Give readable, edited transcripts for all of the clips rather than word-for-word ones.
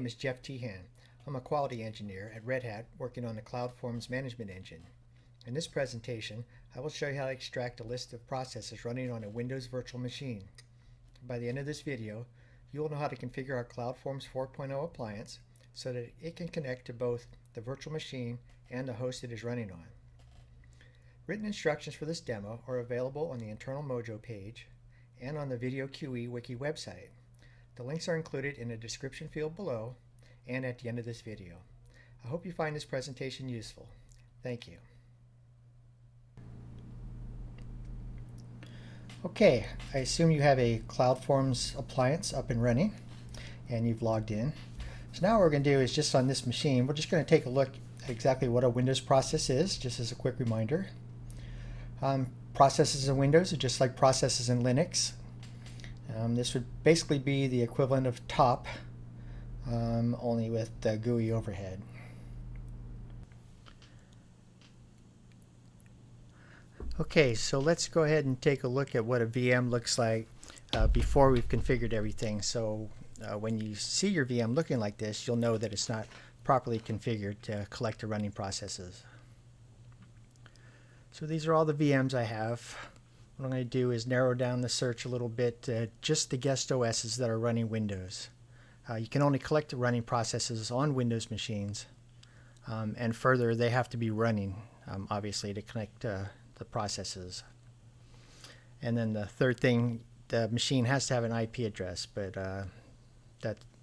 is Jeff Tehan. I'm a quality engineer at Red Hat working on the CloudForms management engine. In this presentation, I will show you how to extract a list of processes running on a Windows virtual machine. By the end of this video, you will know how to configure our CloudForms 4.0 appliance so that it can connect to both the virtual machine and the host it is running on. Written instructions for this demo are available on the internal Mojo page and on the Video QE Wiki website. The links are included in the description field below and at the end of this video. I hope you find this presentation useful. Thank you. Okay, I assume you have a CloudForms appliance up and running and you've logged in. So now what we're going to do is just on this machine, we're just going to take a look at exactly what a Windows process is, just as a quick reminder. Processes in Windows are just like processes in Linux. This would basically be the equivalent of top, only with the GUI overhead. Okay, so let's go ahead and take a look at what a VM looks like before we've configured everything. So when you see your VM looking like this, you'll know that it's not properly configured to collect the running processes. So these are all the VMs I have. What I'm going to do is narrow down the search a little bit to just the guest OSs that are running Windows. You can only collect the running processes on Windows machines, and further they have to be running, obviously, to connect the processes. And then the third thing, the machine has to have an IP address, but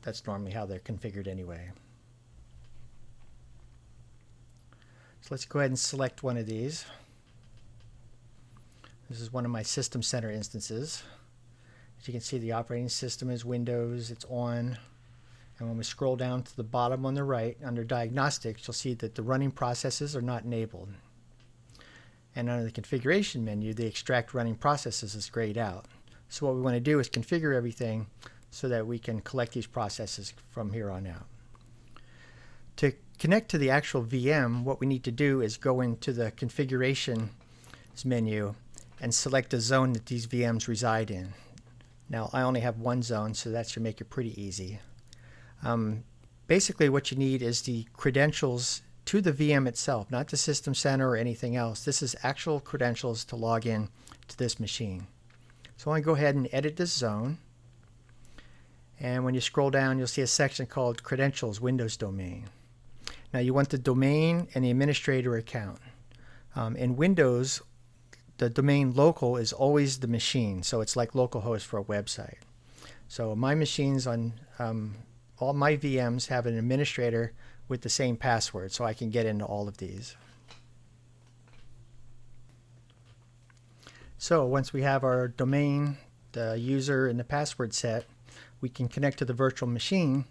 that's normally how they're configured anyway. So let's go ahead and select one of these. This is one of my System Center instances. As you can see, the operating system is Windows, it's on. And when we scroll down to the bottom on the right, under Diagnostics, you'll see that the running processes are not enabled. And under the Configuration menu, the Extract Running Processes is grayed out. So what we want to do is configure everything so that we can collect these processes from here on out. To connect to the actual VM, what we need to do is go into the Configurations menu and select the zone that these VMs reside in. Now I only have one zone, so that should make it pretty easy. Basically what you need is the credentials to the VM itself, not the System Center or anything else. This is actual credentials to log in to this machine. So I'm going to go ahead and edit this zone. And when you scroll down, you'll see a section called Credentials Windows Domain. Now you want the domain and the administrator account. In Windows, the domain local is always the machine, so it's like localhost for a website. So my machines on all my VMs have an administrator with the same password, so I can get into all of these. So once we have our domain, the user, and the password set, we can connect to the virtual machine,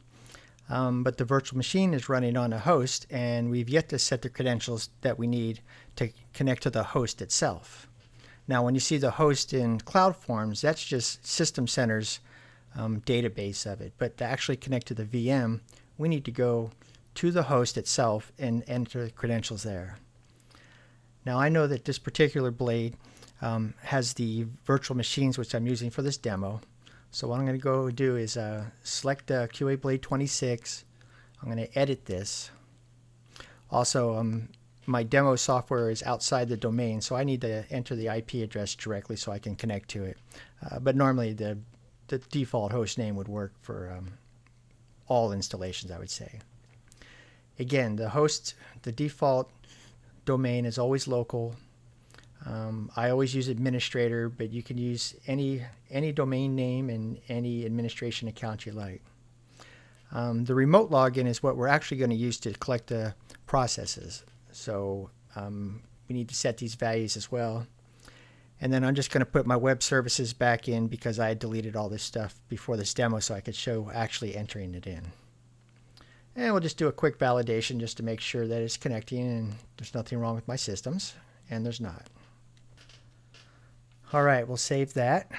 but the virtual machine is running on a host, and we've yet to set the credentials that we need to connect to the host itself. Now when you see the host in CloudForms, that's just System Center's database of it, but to actually connect to the VM, we need to go to the host itself and enter the credentials there. Now I know that this particular blade has the virtual machines which I'm using for this demo. So what I'm going to go do is select QA Blade 26. I'm going to edit this. Also, my demo software is outside the domain, so I need to enter the IP address directly so I can connect to it. But normally the default host name would work for all installations, I would say. Again, the default domain is always local. I always use administrator, but you can use any domain name and any administration account you like. The remote login is what we're actually going to use to collect the processes. So we need to set these values as well. And then I'm just going to put my web services back in because I had deleted all this stuff before this demo so I could show actually entering it in. And we'll just do a quick validation just to make sure that it's connecting and there's nothing wrong with my systems, and there's not. All right, we'll save that.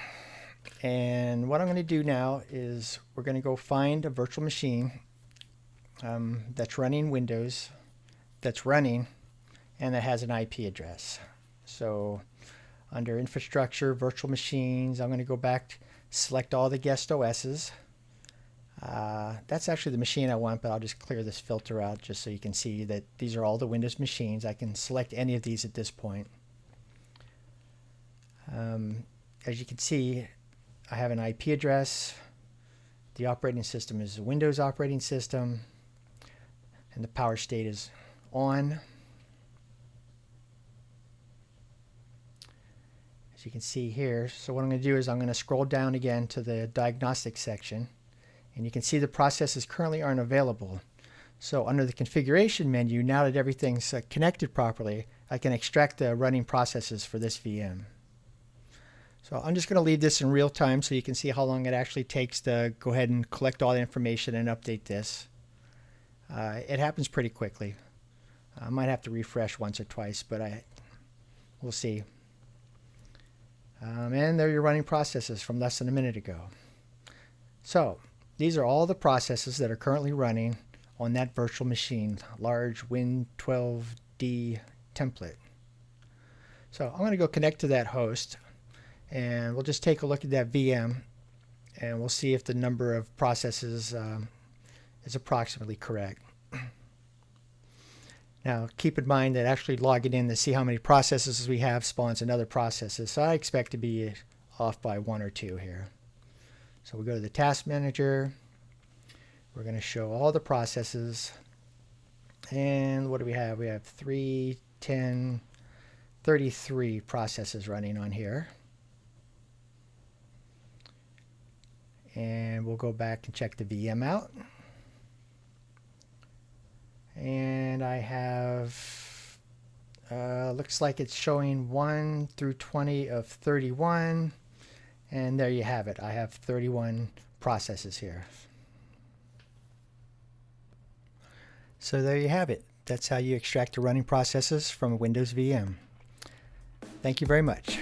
And what I'm going to do now is we're going to go find a virtual machine that's running Windows, that's running, and that has an IP address. So under Infrastructure, Virtual Machines, I'm going to go back, select all the guest OSs. That's actually the machine I want, but I'll just clear this filter out just so you can see that these are all the Windows machines. I can select any of these at this point. As you can see, I have an IP address. The operating system is a Windows operating system, and the power state is on. As you can see here, so what I'm going to do is I'm going to scroll down again to the diagnostic section, and you can see the processes currently aren't available. So under the configuration menu, now that everything's connected properly, I can extract the running processes for this VM. So I'm just going to leave this in real time so you can see how long it actually takes to go ahead and collect all the information and update this. It happens pretty quickly. I might have to refresh once or twice, but we'll see. And there are your running processes from less than a minute ago. So these are all the processes that are currently running on that virtual machine, large Win12D template. So I'm going to go connect to that host, and we'll just take a look at that VM, and we'll see if the number of processes is approximately correct. Now keep in mind that actually logging in to see how many processes we have spawns another processes, so I expect to be off by 1 or 2 here. So we go to the task manager, we're going to show all the processes, and what do we have? We have 3, 10, 33 processes running on here. And we'll go back and check the VM out. And I have, looks like it's showing 1 through 20 of 31. And there you have it. I have 31 processes here. So there you have it. That's how you extract the running processes from a Windows VM. Thank you very much.